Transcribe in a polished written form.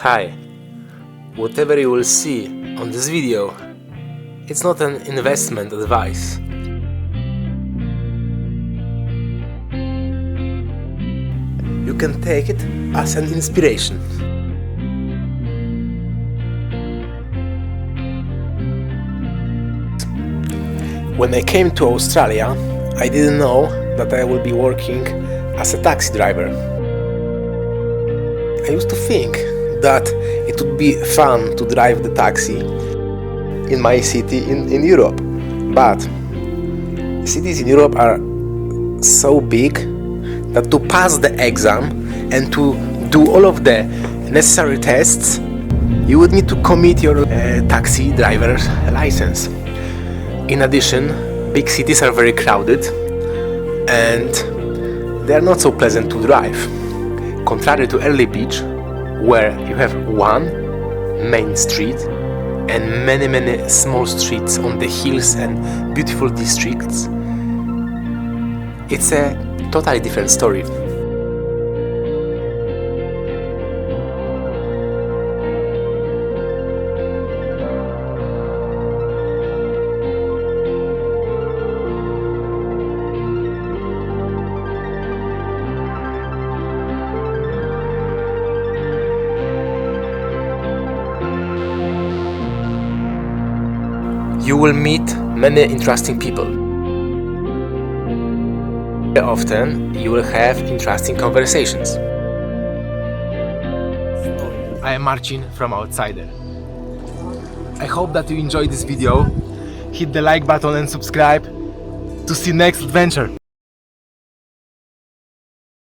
Hi, whatever you will see on this video, it's not an investment advice. You can take it as an inspiration. When I came to Australia, I didn't know that I will be working as a taxi driver. I used to think that it would be fun to drive the taxi in my city in Europe, but cities in Europe are so big that to pass the exam and to do all of the necessary tests, you would need to commit your taxi driver's license. In addition, big cities are very crowded and they are not so pleasant to drive. Contrary to Airlie Beach, where you have one main street and many small streets on the hills and beautiful districts, it's a totally different story. You will meet many interesting people. Very often you will have interesting conversations. I am Marcin from Outsider. I hope that you enjoyed this video. Hit the like button and subscribe to see next adventure.